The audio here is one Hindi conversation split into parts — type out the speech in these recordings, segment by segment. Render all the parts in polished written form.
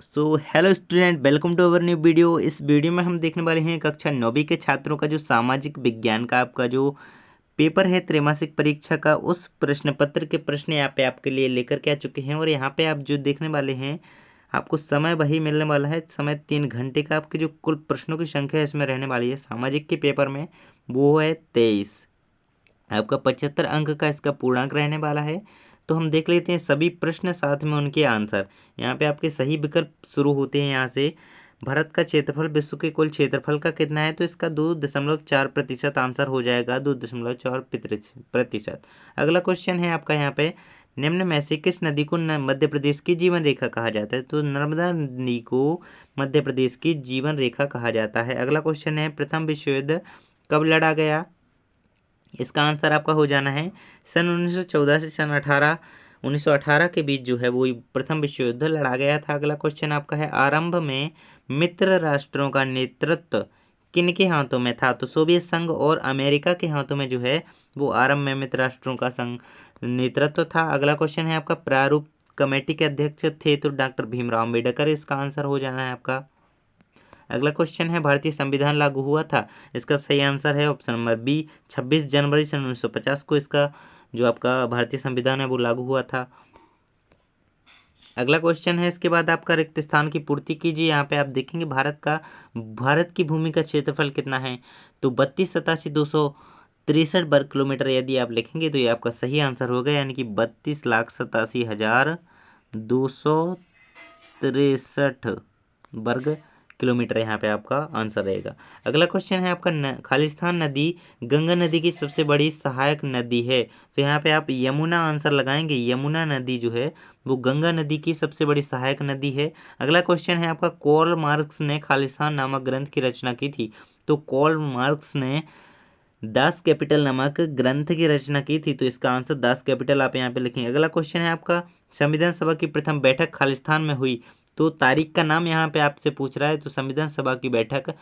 Hello student, welcome to our new video. इस वीडियो में हम देखने वाले हैं कक्षा 9वीं के छात्रों का जो सामाजिक विज्ञान का आपका जो पेपर है त्रैमासिक परीक्षा का, उस प्रश्न पत्र के प्रश्न यहाँ पे आपके लिए लेकर के आ चुके हैं। और यहाँ पे आप जो देखने वाले हैं, आपको समय वही मिलने वाला है। समय 3 घंटे का। आपकी जो कुल प्रश्नों की संख्या इसमें रहने वाली है सामाजिक के पेपर में, वो है 23। आपका 75 अंक का इसका पूर्णांक रहने वाला है। तो हम देख लेते हैं सभी प्रश्न, साथ में उनके आंसर। यहाँ पे आपके सही विकल्प शुरू होते हैं यहाँ से। भारत का क्षेत्रफल विश्व के कुल क्षेत्रफल का कितना है? तो इसका 2.4% आंसर हो जाएगा, 2.4%। अगला क्वेश्चन है आपका यहाँ पे, निम्न में से किस नदी को मध्य प्रदेश की जीवन रेखा कहा जाता है? तो नर्मदा नदी को मध्य प्रदेश की जीवन रेखा कहा जाता है। अगला क्वेश्चन है, प्रथम विश्व युद्ध कब लड़ा गया? इसका आंसर आपका हो जाना है सन 1914 से सन 1918 के बीच जो है वो प्रथम विश्व युद्ध लड़ा गया था। अगला क्वेश्चन आपका है, आरंभ में मित्र राष्ट्रों का नेतृत्व किनके हाथों में था? तो सोवियत संघ और अमेरिका के हाथों में जो है वो आरंभ में मित्र राष्ट्रों का संघ नेतृत्व था। अगला क्वेश्चन है आपका, प्रारूप कमेटी के अध्यक्ष थे तो डॉक्टर भीमराव अम्बेडकर। इसका आंसर हो जाना है आपका। अगला क्वेश्चन है, भारतीय संविधान लागू हुआ था? इसका सही आंसर है ऑप्शन नंबर बी, 26 जनवरी सन 1950 को इसका जो आपका भारतीय संविधान है वो लागू हुआ था। अगला क्वेश्चन है, इसके बाद आपका रिक्त स्थान की पूर्ति कीजिए। यहाँ पे आप देखेंगे भारत की भूमि का क्षेत्रफल कितना है? तो 32,87,263 वर्ग किलोमीटर यदि आप लिखेंगे तो ये आपका सही आंसर होगा, यानी कि 32,87,263 वर्ग किलोमीटर यहाँ पे आपका आंसर रहेगा। अगला क्वेश्चन है आपका, खालिस्तान नदी गंगा नदी की सबसे बड़ी सहायक नदी है। तो यहाँ पे आप यमुना आंसर लगाएंगे। यमुना नदी जो है वो गंगा नदी की सबसे बड़ी सहायक नदी है। अगला क्वेश्चन है आपका, कार्ल मार्क्स ने खालिस्तान नामक ग्रंथ की रचना की थी? तो कार्ल मार्क्स ने दास कैपिटल नामक ग्रंथ की रचना की थी, तो इसका आंसर दास कैपिटल आप यहाँ पे लिखेंगे। अगला क्वेश्चन है आपका, संविधान सभा की प्रथम बैठक खालिस्तान में हुई? तो तारीख का नाम यहाँ पे आपसे पूछ रहा है। तो संविधान सभा की बैठक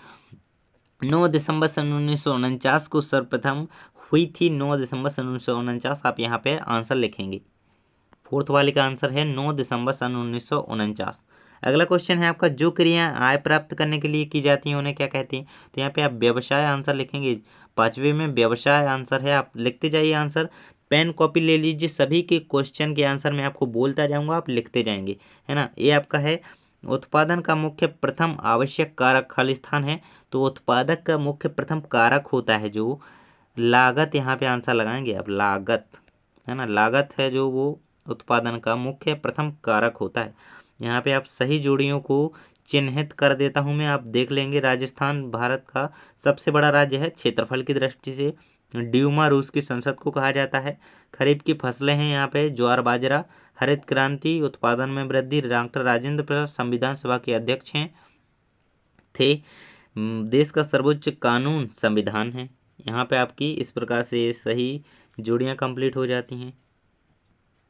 9 दिसंबर सन 1949 को सर्वप्रथम हुई थी। 9 दिसंबर सन 1949 आप यहाँ पे आंसर लिखेंगे। फोर्थ वाले का आंसर है 9 दिसंबर सन 1949। अगला क्वेश्चन है आपका, जो क्रिया आय प्राप्त करने के लिए की जाती हैं उन्हें क्या कहते हैं? तो यहाँ पे आप व्यवसाय आंसर लिखेंगे। 5वें में व्यवसाय आंसर है, आप लिखते जाइए आंसर। पेन कॉपी ले लीजिए, सभी के क्वेश्चन के आंसर मैं आपको बोलता जाऊंगा, आप लिखते जाएंगे, है ना। ये आपका है, उत्पादन का मुख्य प्रथम आवश्यक कारक खालिस्तान है। तो उत्पादक का मुख्य प्रथम कारक होता है जो लागत। यहाँ पे आंसर लगाएंगे आप, लागत, है ना। लागत है जो वो उत्पादन का मुख्य प्रथम कारक होता है। यहाँ पे आप सही जोड़ियों को चिन्हित कर देता हूँ मैं, आप देख लेंगे। राजस्थान भारत का सबसे बड़ा राज्य है क्षेत्रफल की दृष्टि से। ड्यूमा रूस की संसद को कहा जाता है। खरीफ की फसलें हैं यहाँ पे ज्वार बाजरा। हरित क्रांति, उत्पादन में वृद्धि। डॉक्टर राजेंद्र प्रसाद संविधान सभा के अध्यक्ष हैं थे। देश का सर्वोच्च कानून संविधान है। यहाँ पे आपकी इस प्रकार से सही जोड़ियाँ कंप्लीट हो जाती हैं।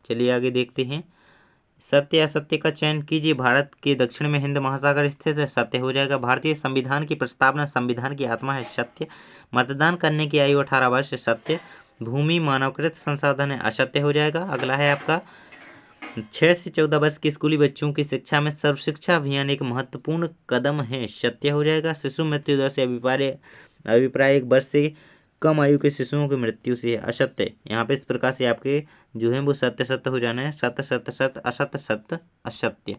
चलिए आगे देखते हैं। सत्य असत्य का चयन कीजिए। भारत के दक्षिण में हिंद महासागर स्थित है, सत्य हो जाएगा। भारतीय संविधान की प्रस्तावना संविधान की आत्मा है, सत्य। मतदान करने की आयु 18 वर्ष, सत्य। भूमि मानवकृत संसाधन है, असत्य हो जाएगा। अगला है आपका, 6 से 14 वर्ष के स्कूली बच्चों की शिक्षा में सर्व शिक्षा अभियान एक महत्वपूर्ण कदम है, सत्य हो जाएगा। शिशु मृत्यु दर से अभिप्राय 1 वर्ष से कम आयु के शिशुओं की मृत्यु से है, असत्य। यहाँ पे इस प्रकार से आपके जो है वो सत्य सत्य हो जाना है, सत्य सत्य सत्य असत्य सत्य असत्य।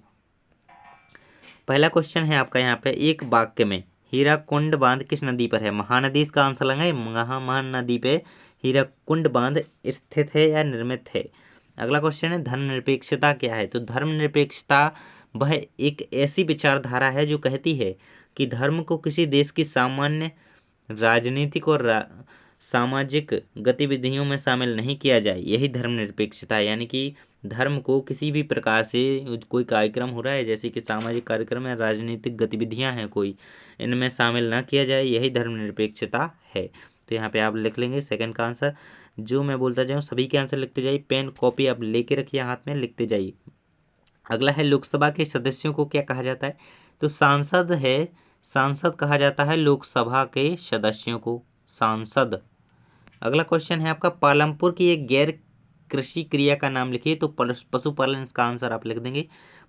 पहला क्वेश्चन है आपका यहाँ पे, एक वाक्य में हीराकुंड बांध किस नदी पर है? महानदी इसका आंसर लगाए। महानदी पे हीराकुंड बांध स्थित है या निर्मित है। अगला क्वेश्चन है, धर्मनिरपेक्षता क्या है? तो धर्मनिरपेक्षता वह एक ऐसी विचारधारा है जो कहती है कि धर्म को किसी देश की सामान्य राजनीतिक और सामाजिक गतिविधियों में शामिल नहीं किया जाए, यही धर्मनिरपेक्षता है। यानी कि धर्म को किसी भी प्रकार से कोई कार्यक्रम हो रहा है, जैसे कि सामाजिक कार्यक्रम या राजनीतिक गतिविधियां हैं कोई, इनमें शामिल ना किया जाए, यही धर्मनिरपेक्षता है। तो यहाँ पे आप लिख लेंगे सेकंड का आंसर। जो मैं बोलता जाऊँ सभी के आंसर लिखते जाइए, पेन कॉपी आप लेके रखिए हाथ में, लिखते जाइए। अगला है, लोकसभा के सदस्यों को क्या कहा जाता है? तो सांसद है, सांसद कहा जाता है लोकसभा के सदस्यों को, सांसद। अगला क्वेश्चन है आपका, पालमपुर की एक गैर कृषि क्रिया का नाम लिखिए। तो पशुपालन इसका आंसर आप लिख देंगे।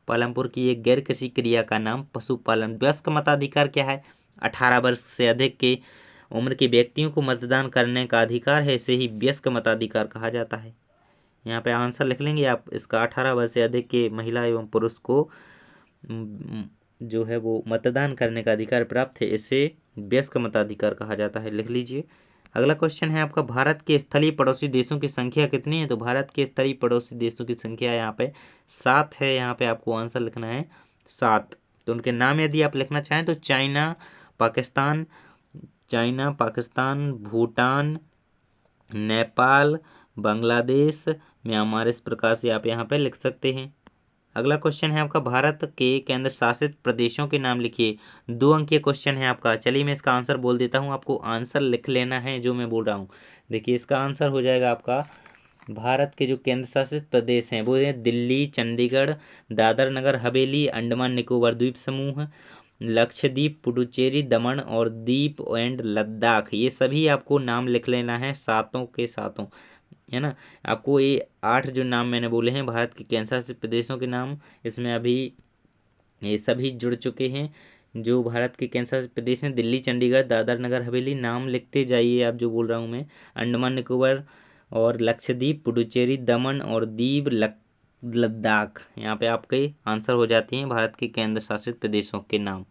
पालमपुर की एक गैर कृषि क्रिया का नाम पशुपालन। वयस्क मताधिकार क्या है? 18 वर्ष से अधिक के उम्र के व्यक्तियों को मतदान करने का अधिकार है, इसे ही वयस्क मताधिकार कहा जाता है। यहाँ पे आंसर लिख लेंगे आप इसका। 18 वर्ष से अधिक के महिला एवं पुरुष को जो है वो मतदान करने का अधिकार प्राप्त है, इसे वयस्क मताधिकार कहा जाता है, लिख लीजिए। अगला क्वेश्चन है आपका, भारत के स्थलीय पड़ोसी देशों की संख्या कितनी है? तो भारत के स्थलीय पड़ोसी देशों की संख्या यहाँ पे 7 है। यहाँ पे आपको आंसर लिखना है 7। तो उनके नाम यदि आप लिखना चाहें तो चाइना, पाकिस्तान, भूटान, नेपाल, बांग्लादेश, म्यांमार, इस प्रकार से आप यहाँ पे लिख सकते हैं। अगला क्वेश्चन है आपका, भारत के केंद्र शासित प्रदेशों के नाम लिखिए। 2 अंकीय क्वेश्चन है आपका। चलिए मैं इसका आंसर बोल देता हूँ, आपको आंसर लिख लेना है जो मैं बोल रहा हूँ। देखिए इसका आंसर हो जाएगा आपका, भारत के जो केंद्र शासित प्रदेश हैं वो हैं दिल्ली, चंडीगढ़, दादर नगर हवेली, अंडमान निकोबार द्वीप समूह, लक्षद्वीप, पुडुचेरी, दमन और दीप एंड लद्दाख। ये सभी आपको नाम लिख लेना है, सातों के सातों, है ना। आपको ये 8 जो नाम मैंने बोले हैं भारत के केंद्र शासित प्रदेशों के नाम, इसमें अभी ये सभी जुड़ चुके हैं। जो भारत के केंद्र शासित प्रदेश हैं दिल्ली, चंडीगढ़, दादर नगर हवेली, नाम लिखते जाइए आप जो बोल रहा हूँ मैं। अंडमान निकोबार और लक्षद्वीप, पुडुचेरी, दमन और दीव, लद्दाख, यहाँ पे आपके आंसर हो जाते हैं भारत के केंद्र शासित प्रदेशों के नाम।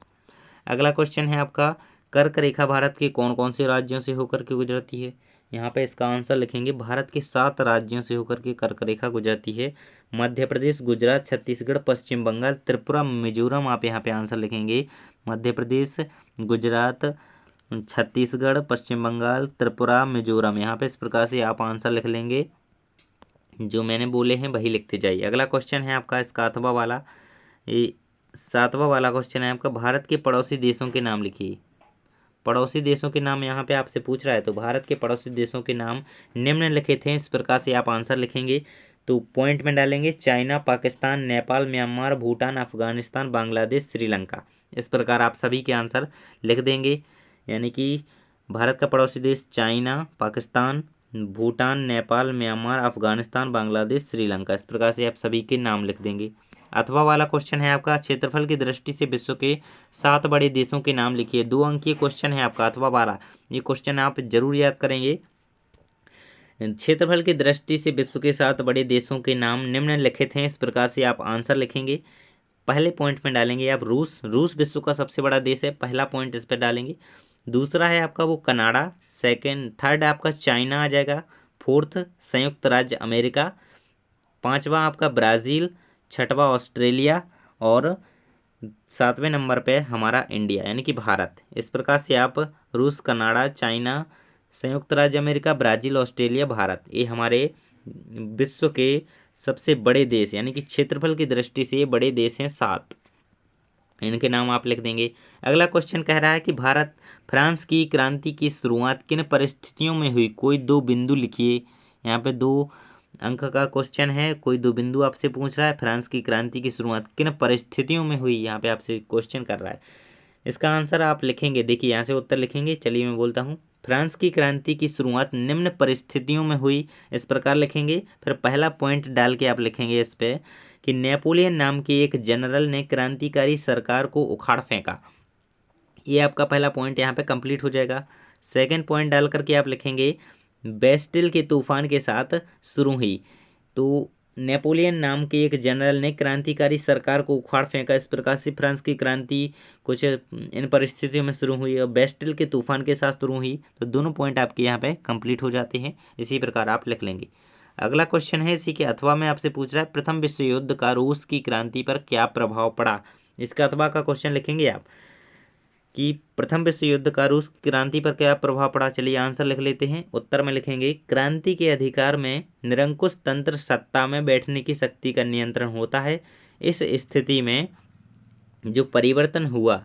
अगला क्वेश्चन है आपका, कर्क रेखा भारत के कौन कौन से राज्यों से होकर के गुजरती है? यहाँ पे इसका आंसर लिखेंगे, भारत के 7 राज्यों से होकर के कर्क रेखा गुजरती है। मध्य प्रदेश, गुजरात, छत्तीसगढ़, पश्चिम बंगाल, त्रिपुरा, मिजोरम। आप यहाँ पे आंसर लिखेंगे मध्य प्रदेश, गुजरात, छत्तीसगढ़, पश्चिम बंगाल, त्रिपुरा, मिजोरम। यहाँ पे इस प्रकार से आप आंसर लिख लेंगे, जो मैंने बोले हैं वही लिखते जाइए। अगला क्वेश्चन है आपका इसका 7वां वाला, ये 7वां वाला क्वेश्चन है आपका, भारत के पड़ोसी देशों के नाम लिखिए। पड़ोसी देशों के नाम यहाँ पे आपसे पूछ रहा है, तो भारत के पड़ोसी देशों के नाम निम्नलिखित हैं, इस प्रकार से आप आंसर लिखेंगे। तो पॉइंट में डालेंगे चाइना, पाकिस्तान, नेपाल, म्यांमार, भूटान, अफगानिस्तान, बांग्लादेश, श्रीलंका। इस प्रकार आप सभी के आंसर लिख देंगे। यानी कि भारत का पड़ोसी देश चाइना, पाकिस्तान, भूटान, नेपाल, म्यांमार, अफगानिस्तान, बांग्लादेश, श्रीलंका। इस प्रकार से आप सभी के नाम लिख देंगे। 8वां वाला क्वेश्चन है आपका, क्षेत्रफल की दृष्टि से विश्व के 7 बड़े देशों के नाम लिखिए। 2 अंकीय क्वेश्चन है आपका 8वां वाला, ये क्वेश्चन आप जरूर याद करेंगे। क्षेत्रफल की दृष्टि से विश्व के 7 बड़े देशों के नाम निम्नलिखित हैं, इस प्रकार से आप आंसर लिखेंगे। पहले पॉइंट में डालेंगे आप रूस विश्व का सबसे बड़ा देश है, पहला पॉइंट इस पर डालेंगे। दूसरा है आपका वो कनाडा, थर्ड आपका चाइना आ जाएगा, फोर्थ संयुक्त राज्य अमेरिका, 5वां आपका ब्राज़ील, 6वां ऑस्ट्रेलिया और 7वें नंबर पे हमारा इंडिया यानी कि भारत। इस प्रकार से आप रूस, कनाडा, चाइना, संयुक्त राज्य अमेरिका, ब्राज़ील, ऑस्ट्रेलिया, भारत, ये हमारे विश्व के सबसे बड़े देश यानी कि क्षेत्रफल की दृष्टि से ये बड़े देश हैं 7, इनके नाम आप लिख देंगे। अगला क्वेश्चन कह रहा है कि फ्रांस की क्रांति की शुरुआत किन परिस्थितियों में हुई? कोई 2 बिंदु लिखिए। यहाँ पे 2 अंक का क्वेश्चन है, कोई 2 बिंदु आपसे पूछ रहा है। फ्रांस की क्रांति की शुरुआत किन परिस्थितियों में हुई, यहाँ पे आपसे क्वेश्चन कर रहा है। इसका आंसर आप लिखेंगे, देखिए यहाँ से उत्तर लिखेंगे। चलिए मैं बोलता हूँ, फ्रांस की क्रांति की शुरुआत निम्न परिस्थितियों में हुई, इस प्रकार लिखेंगे। फिर पहला पॉइंट डाल के आप लिखेंगे इस पे कि नेपोलियन नाम के एक जनरल ने क्रांतिकारी सरकार को उखाड़ फेंका। ये आपका पहला पॉइंट यहाँ पे कंप्लीट हो जाएगा। सेकंड पॉइंट डाल करके आप लिखेंगे बेस्टिल के तूफान के साथ शुरू हुई। तो नेपोलियन नाम के एक जनरल ने क्रांतिकारी सरकार को उखाड़ फेंका, इस प्रकार से फ्रांस की क्रांति कुछ इन परिस्थितियों में शुरू हुई और बेस्टिल के तूफान के साथ शुरू हुई। तो दोनों पॉइंट आपके यहाँ पे कंप्लीट हो जाते हैं, इसी प्रकार आप लिख लेंगे। अगला क्वेश्चन है इसी के अथवा में आपसे पूछ रहा है, प्रथम विश्व युद्ध का रूस की क्रांति पर क्या प्रभाव पड़ा? इसका अथवा का क्वेश्चन लिखेंगे आप कि प्रथम विश्व युद्ध का रूस की क्रांति पर क्या प्रभाव पड़ा। चलिए आंसर लिख लेते हैं। उत्तर में लिखेंगे, क्रांति के अधिकार में निरंकुश तंत्र सत्ता में बैठने की शक्ति का नियंत्रण होता है। इस स्थिति में जो परिवर्तन हुआ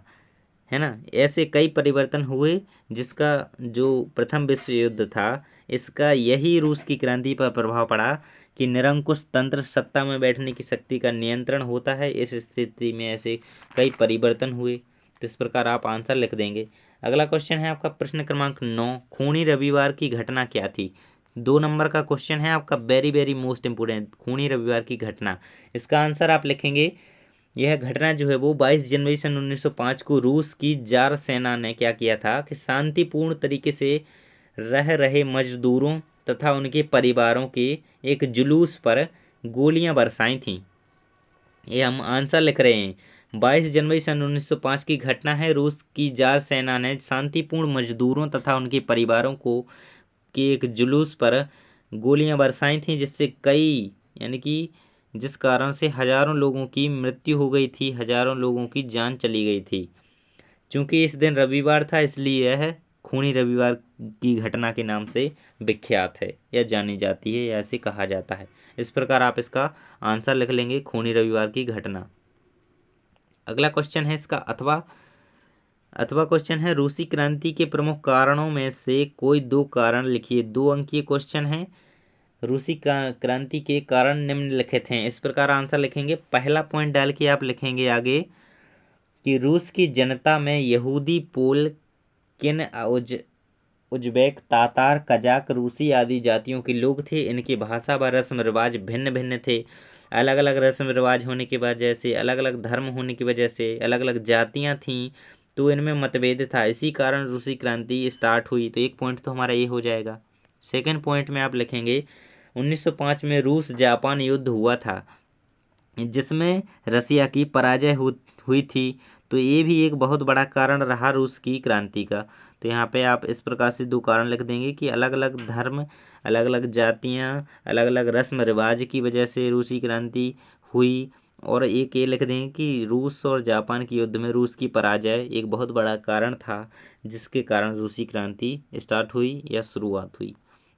है ना, ऐसे कई परिवर्तन हुए जिसका जो प्रथम विश्व युद्ध था इसका यही रूस की क्रांति पर प्रभाव पड़ा कि निरंकुश तंत्र सत्ता में बैठने की शक्ति का नियंत्रण होता है। इस स्थिति में ऐसे कई परिवर्तन हुए, तो इस प्रकार आप आंसर लिख देंगे। अगला क्वेश्चन है आपका प्रश्न क्रमांक 9, खूनी रविवार की घटना क्या थी? 2 नंबर का क्वेश्चन है आपका, वेरी वेरी मोस्ट इंपोर्टेंट, खूनी रविवार की घटना। इसका आंसर आप लिखेंगे यह घटना जो है वो 22 जनवरी सन 1905 को रूस की जार सेना ने क्या किया था कि शांतिपूर्ण तरीके से रह रहे मजदूरों तथा उनके परिवारों के एक जुलूस पर गोलियां बरसाई थीं। ये हम आंसर लिख रहे हैं। 22 जनवरी सन 1905 की घटना है। रूस की जार सेना ने शांतिपूर्ण मजदूरों तथा उनके परिवारों को के एक जुलूस पर गोलियां बरसाई थीं, जिससे कई यानी कि जिस कारण से हजारों लोगों की मृत्यु हो गई थी, हजारों लोगों की जान चली गई थी। चूंकि इस दिन रविवार था, इसलिए यह खूनी रविवार की घटना के नाम से विख्यात है या जानी जाती है या ऐसे कहा जाता है। इस प्रकार आप इसका आंसर लिख लेंगे, खूनी रविवार की घटना। अगला क्वेश्चन है इसका अथवा अथवा क्वेश्चन है, रूसी क्रांति के प्रमुख कारणों में से कोई दो कारण लिखिए। 2 अंकीय क्वेश्चन है। रूसी क्रांति के कारण निम्नलिखित हैं। इस प्रकार आंसर लिखेंगे। पहला पॉइंट डाल के आप लिखेंगे आगे कि रूस की जनता में यहूदी, पोल, किन, उज्बेक, तातार, कजाक, रूसी आदि जातियों के लोग थे। इनकी भाषा व रस्म रिवाज भिन्न भिन्न थे। अलग अलग रस्म रिवाज होने की वजह से, अलग अलग धर्म होने की वजह से अलग अलग जातियां थीं, तो इनमें मतभेद था। इसी कारण रूसी क्रांति स्टार्ट हुई। तो एक पॉइंट तो हमारा ये हो जाएगा। सेकेंड पॉइंट में आप लिखेंगे 1905 में रूस जापान युद्ध हुआ था, जिसमें रसिया की पराजय हुई थी। तो ये भी एक बहुत बड़ा कारण रहा रूस की क्रांति का। तो यहाँ पे आप इस प्रकार से 2 कारण लिख देंगे कि अलग अलग धर्म, अलग अलग जातियाँ, अलग अलग रस्म रिवाज की वजह से रूसी क्रांति हुई। और एक ये लिख देंगे कि रूस और जापान के युद्ध में रूस की पराजय एक बहुत बड़ा कारण था, जिसके कारण रूसी क्रांति स्टार्ट हुई या शुरुआत हुई।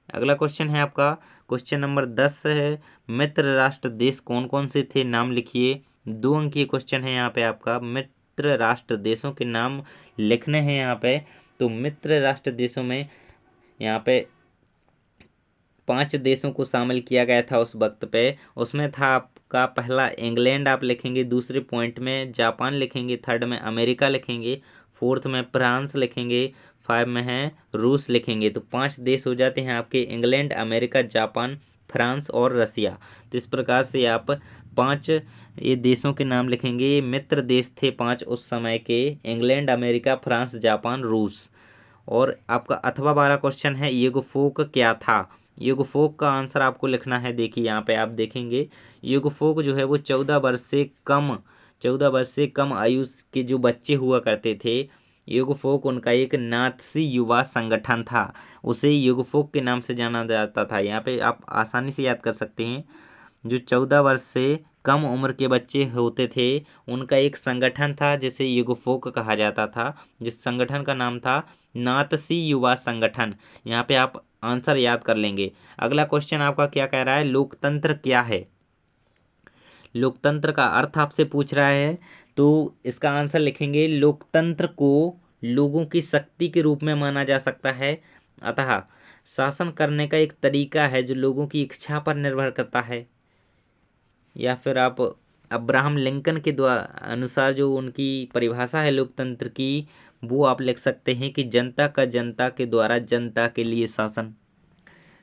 अगला क्वेश्चन है आपका क्वेश्चन नंबर 10 है, मित्र राष्ट्र देश कौन कौन से थे, नाम लिखिए। 2 अंकीय क्वेश्चन है यहाँ पे आपका। मित्र राष्ट्र देशों के नाम लिखने हैं यहाँ पे। तो मित्र राष्ट्र देशों में यहाँ पे 5 देशों को शामिल किया गया था उस वक्त पे। उसमें था आपका पहला इंग्लैंड आप लिखेंगे, दूसरे पॉइंट में जापान लिखेंगे, थर्ड में अमेरिका लिखेंगे, फोर्थ में फ्रांस लिखेंगे, 5 में है रूस लिखेंगे। तो 5 देश हो जाते हैं आपके, इंग्लैंड, अमेरिका, जापान, फ्रांस और रसिया। तो इस प्रकार से आप 5 ये देशों के नाम लिखेंगे। ये मित्र देश थे 5 उस समय के, इंग्लैंड, अमेरिका, फ्रांस, जापान, रूस। और आपका अथवा 12 क्वेश्चन है, युगफोक क्या था। युगफोक का आंसर आपको लिखना है। देखिए यहाँ पे आप देखेंगे, युगफोक जो है वो 14 वर्ष से कम आयु के जो बच्चे हुआ करते थे, युगफोक उनका एक नात्सी युवा संगठन था। उसे युगफोक के नाम से जाना जाता था। यहाँ पे आप आसानी से याद कर सकते हैं, जो 14 वर्ष से कम उम्र के बच्चे होते थे, उनका एक संगठन था जिसे युगफोक कहा जाता था, जिस संगठन का नाम था नात्सी युवा संगठन। यहाँ पे आप आंसर याद कर लेंगे। अगला क्वेश्चन आपका क्या कह रहा है, लोकतंत्र क्या है। लोकतंत्र का अर्थ आपसे पूछ रहा है, तो इसका आंसर लिखेंगे, लोकतंत्र को लोगों की शक्ति के रूप में माना जा सकता है, अतः शासन करने का एक तरीका है जो लोगों की इच्छा पर निर्भर करता है। या फिर आप अब्राहम लिंकन के द्वारा अनुसार जो उनकी परिभाषा है लोकतंत्र की, वो आप लिख सकते हैं कि जनता का जनता के द्वारा जनता के लिए शासन।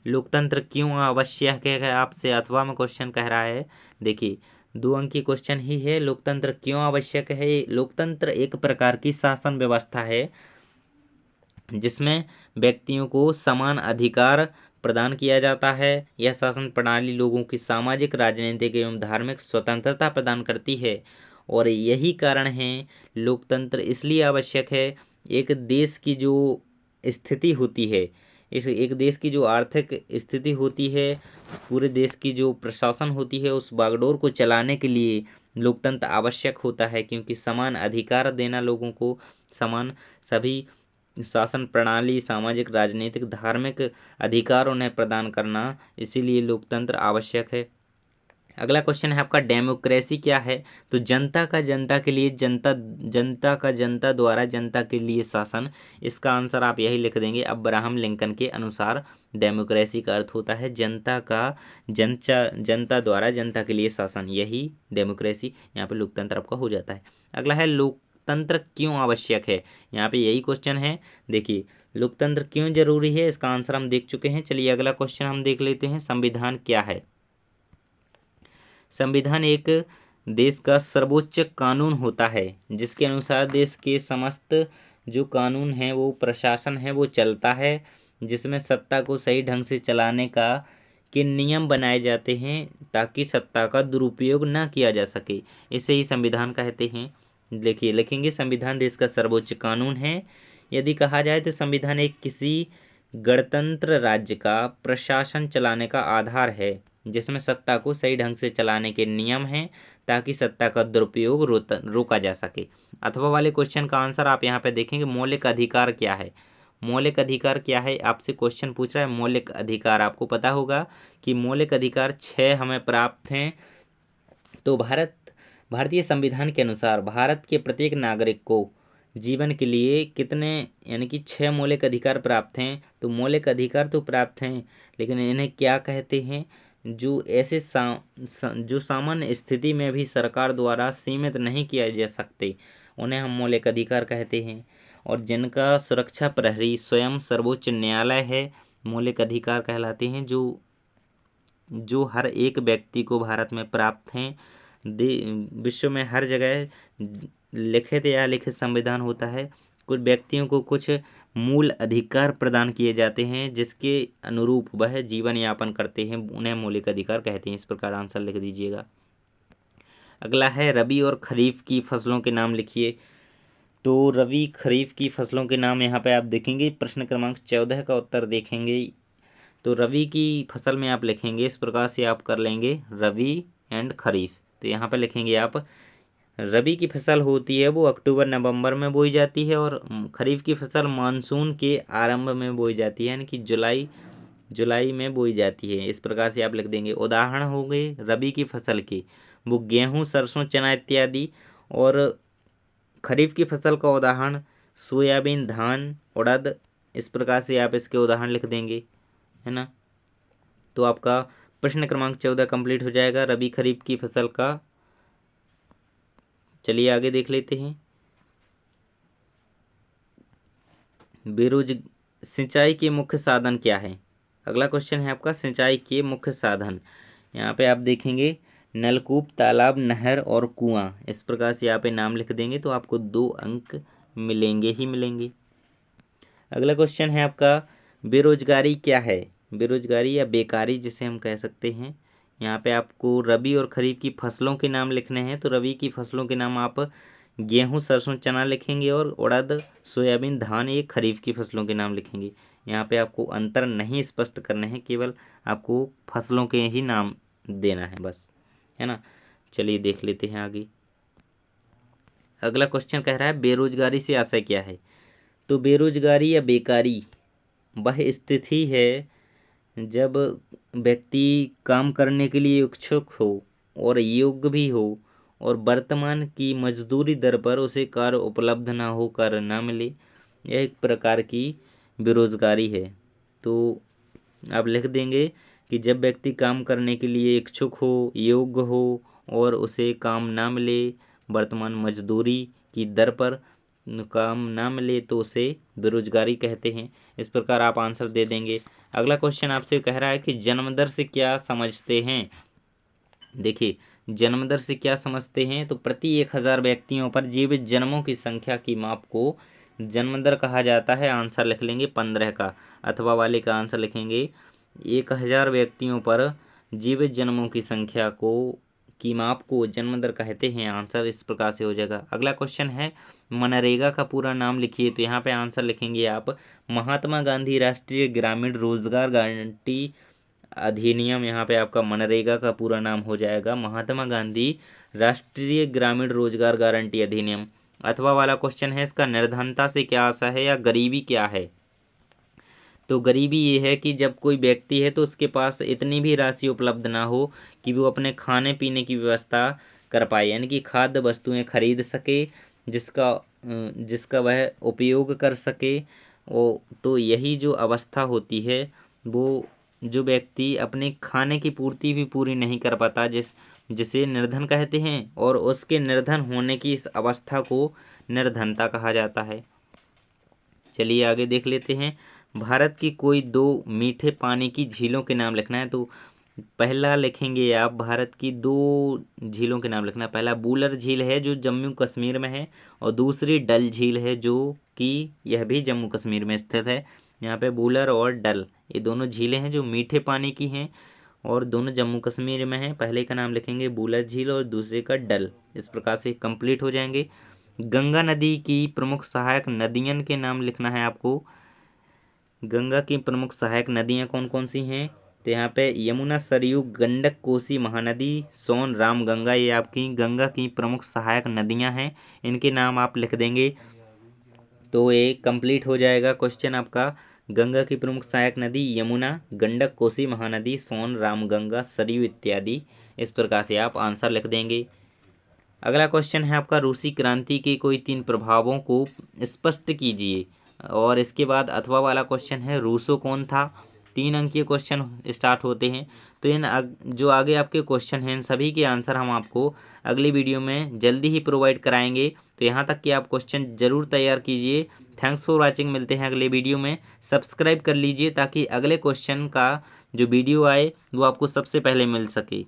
लोकतंत्र क्यों आवश्यक है, आपसे अथवा में क्वेश्चन कह रहा है। देखिए 2 अंक की क्वेश्चन ही है, लोकतंत्र क्यों आवश्यक है। लोकतंत्र एक प्रकार की शासन व्यवस्था है जिसमें व्यक्तियों को समान अधिकार प्रदान किया जाता है। यह शासन प्रणाली लोगों की सामाजिक, राजनीतिक एवं धार्मिक स्वतंत्रता प्रदान करती है, और यही कारण है लोकतंत्र इसलिए आवश्यक है। एक देश की जो स्थिति होती है, इस एक देश की जो आर्थिक स्थिति होती है, पूरे देश की जो प्रशासन होती है, उस बागडोर को चलाने के लिए लोकतंत्र आवश्यक होता है, क्योंकि समान अधिकार देना लोगों को, समान सभी शासन प्रणाली, सामाजिक, राजनीतिक, धार्मिक अधिकार उन्हें प्रदान करना, इसीलिए लोकतंत्र आवश्यक है। अगला क्वेश्चन है आपका, डेमोक्रेसी क्या है। तो जनता का जनता के लिए, जनता का जनता द्वारा जनता के लिए शासन। इसका आंसर आप यही लिख देंगे, अब्राहम लिंकन के अनुसार डेमोक्रेसी का अर्थ होता है जनता का जनता द्वारा जनता के लिए शासन, यही डेमोक्रेसी। यहाँ पे लोकतंत्र आपका हो जाता है। अगला है, लोकतंत्र क्यों आवश्यक है। यहाँ पे यही क्वेश्चन है। देखिए लोकतंत्र क्यों जरूरी है, इसका आंसर हम देख चुके हैं। चलिए अगला क्वेश्चन हम देख लेते हैं, संविधान क्या है। संविधान एक देश का सर्वोच्च कानून होता है, जिसके अनुसार देश के समस्त जो कानून हैं वो प्रशासन है वो चलता है, जिसमें सत्ता को सही ढंग से चलाने का के नियम बनाए जाते हैं ताकि सत्ता का दुरुपयोग न किया जा सके। इसे ही संविधान कहते हैं। देखिए लिखेंगे, संविधान देश का सर्वोच्च कानून है। यदि कहा जाए तो संविधान एक किसी गणतंत्र राज्य का प्रशासन चलाने का आधार है, जिसमें सत्ता को सही ढंग से चलाने के नियम हैं ताकि सत्ता का दुरुपयोग रोका जा सके। अथवा वाले क्वेश्चन का आंसर आप यहाँ पे देखेंगे, मौलिक अधिकार क्या है। मौलिक अधिकार क्या है आपसे क्वेश्चन पूछ रहा है। मौलिक अधिकार आपको पता होगा कि मौलिक अधिकार 6 हमें प्राप्त हैं। तो भारतीय संविधान के अनुसार भारत के प्रत्येक नागरिक को जीवन के लिए कितने यानी कि 6 मौलिक अधिकार प्राप्त हैं। तो मौलिक अधिकार तो प्राप्त हैं, लेकिन इन्हें क्या कहते हैं, जो ऐसे जो सामान्य स्थिति में भी सरकार द्वारा सीमित नहीं किया जा सकते, उन्हें हम मौलिक अधिकार कहते हैं। और जिनका सुरक्षा प्रहरी स्वयं सर्वोच्च न्यायालय है, मौलिक अधिकार कहलाते हैं, जो हर एक व्यक्ति को भारत में प्राप्त हैं। विश्व में हर जगह लिखित या अलिखित संविधान होता है। कुछ व्यक्तियों को कुछ मूल अधिकार प्रदान किए जाते हैं, जिसके अनुरूप वह जीवन यापन करते हैं, उन्हें मौलिक अधिकार कहते हैं। इस प्रकार आंसर लिख दीजिएगा। अगला है रबी और खरीफ की फसलों के नाम लिखिए। तो रबी खरीफ की फसलों के नाम यहाँ पे आप देखेंगे, प्रश्न क्रमांक 14 का उत्तर देखेंगे। तो रबी की फसल में आप लिखेंगे, इस प्रकार से आप कर लेंगे रबी एंड खरीफ। तो यहाँ पे लिखेंगे आप, रबी की फसल होती है वो अक्टूबर नवंबर में बोई जाती है, और खरीफ की फसल मानसून के आरंभ में बोई जाती है, यानी कि जुलाई में बोई जाती है। इस प्रकार से आप लिख देंगे। उदाहरण हो गए रबी की फसल के, वो गेहूँ, सरसों, चना इत्यादि। और खरीफ की फसल का उदाहरण सोयाबीन, धान, उड़द। इस प्रकार से आप इसके उदाहरण लिख देंगे, है ना। तो आपका प्रश्न क्रमांक 14 कंप्लीट हो जाएगा रबी खरीफ की फसल का। चलिए आगे देख लेते हैं। सिंचाई के मुख्य साधन क्या है। अगला क्वेश्चन है आपका, सिंचाई के मुख्य साधन। यहाँ पे आप देखेंगे नलकूप, तालाब, नहर और कुआं। इस प्रकार से यहाँ पे नाम लिख देंगे तो आपको 2 अंक मिलेंगे ही मिलेंगे। अगला क्वेश्चन है आपका, बेरोजगारी क्या है। बेरोजगारी या बेकारी जिसे हम कह सकते हैं। यहाँ पे आपको रबी और खरीफ की फसलों के नाम लिखने हैं। तो रबी की फसलों के नाम आप गेहूं, सरसों, चना लिखेंगे, और उड़द, सोयाबीन, धान ये खरीफ की फसलों के नाम लिखेंगे। यहाँ पे आपको अंतर नहीं स्पष्ट करने हैं, केवल आपको फसलों के ही नाम देना है बस, है ना। चलिए देख लेते हैं आगे। अगला क्वेश्चन कह रहा है, बेरोजगारी से आशय क्या है। तो बेरोजगारी या बेकारी वह स्थिति है जब व्यक्ति काम करने के लिए इच्छुक हो और योग्य भी हो, और वर्तमान की मजदूरी दर पर उसे कार्य उपलब्ध ना हो, कार्य ना मिले, यह एक प्रकार की बेरोजगारी है। तो आप लिख देंगे कि जब व्यक्ति काम करने के लिए इच्छुक हो, योग्य हो, और उसे काम ना मिले, वर्तमान मजदूरी की दर पर काम ना मिले, तो उसे बेरोजगारी कहते हैं। इस प्रकार आप आंसर दे देंगे। अगला क्वेश्चन आपसे कह रहा है कि जन्म दर से क्या समझते हैं। देखिए जन्म दर से क्या समझते हैं, तो प्रति 1000 व्यक्तियों पर जीवित जन्मों की संख्या की माप को जन्म दर कहा जाता है। आंसर लिख लेंगे 15 का। अथवा वाले का आंसर लिखेंगे 1000 व्यक्तियों पर जीवित जन्मों की संख्या की माप को जन्म दर कहते हैं। आंसर इस प्रकार से हो जाएगा। अगला क्वेश्चन है, मनरेगा का पूरा नाम लिखिए। तो यहाँ पे आंसर लिखेंगे आप, महात्मा गांधी राष्ट्रीय ग्रामीण रोजगार गारंटी अधिनियम। यहाँ पे आपका मनरेगा का पूरा नाम हो जाएगा महात्मा गांधी राष्ट्रीय ग्रामीण रोजगार गारंटी अधिनियम। अथवा वाला क्वेश्चन है, इसका निर्धनता से क्या आशय है या गरीबी क्या है। तो गरीबी ये है कि जब कोई व्यक्ति है तो उसके पास इतनी भी राशि उपलब्ध ना हो कि वो अपने खाने पीने की व्यवस्था कर पाए, यानी कि खाद्य वस्तुएं खरीद सके, जिसका वह उपयोग कर सके। तो यही जो अवस्था होती है, वो जो व्यक्ति अपने खाने की पूर्ति भी पूरी नहीं कर पाता, जिसे निर्धन कहते हैं, और उसके निर्धन होने की इस अवस्था को निर्धनता कहा जाता है। चलिए आगे देख लेते हैं। भारत की कोई 2 मीठे पानी की झीलों के नाम लिखना है। तो पहला लिखेंगे आप भारत की 2 झीलों के नाम लिखना। पहला बूलर झील है जो जम्मू कश्मीर में है, और दूसरी डल झील है जो कि यह भी जम्मू कश्मीर में स्थित है। यहाँ पे बूलर और डल ये दोनों झीलें हैं जो मीठे पानी की हैं और दोनों जम्मू कश्मीर में हैं। पहले का नाम लिखेंगे बूलर झील और दूसरे का डल। इस प्रकार से कंप्लीट हो जाएंगे। गंगा नदी की प्रमुख सहायक नदियन के नाम लिखना है आपको। गंगा की प्रमुख सहायक नदियाँ कौन कौन सी हैं? तो यहाँ पे यमुना, सरयू, गंडक, कोसी, महानदी, सोन, राम गंगा, ये आपकी गंगा की प्रमुख सहायक नदियाँ हैं। इनके नाम आप लिख देंगे तो ये कंप्लीट हो जाएगा क्वेश्चन आपका। गंगा की प्रमुख सहायक नदी यमुना, गंडक, कोसी, महानदी, सोन, राम गंगा, सरयू इत्यादि। इस प्रकार से आप आंसर लिख देंगे। अगला क्वेश्चन है आपका, रूसी क्रांति के कोई 3 प्रभावों को स्पष्ट कीजिए। और इसके बाद अथवा वाला क्वेश्चन है, रूसो कौन था। 3 अंकीय क्वेश्चन स्टार्ट होते हैं। तो जो आगे आपके क्वेश्चन हैं इन सभी के आंसर हम आपको अगली वीडियो में जल्दी ही प्रोवाइड कराएंगे। तो यहाँ तक कि आप क्वेश्चन जरूर तैयार कीजिए। Thanks for watching. मिलते हैं अगले वीडियो में। सब्सक्राइब कर लीजिए ताकि अगले क्वेश्चन का जो वीडियो आए वो आपको सबसे पहले मिल सके।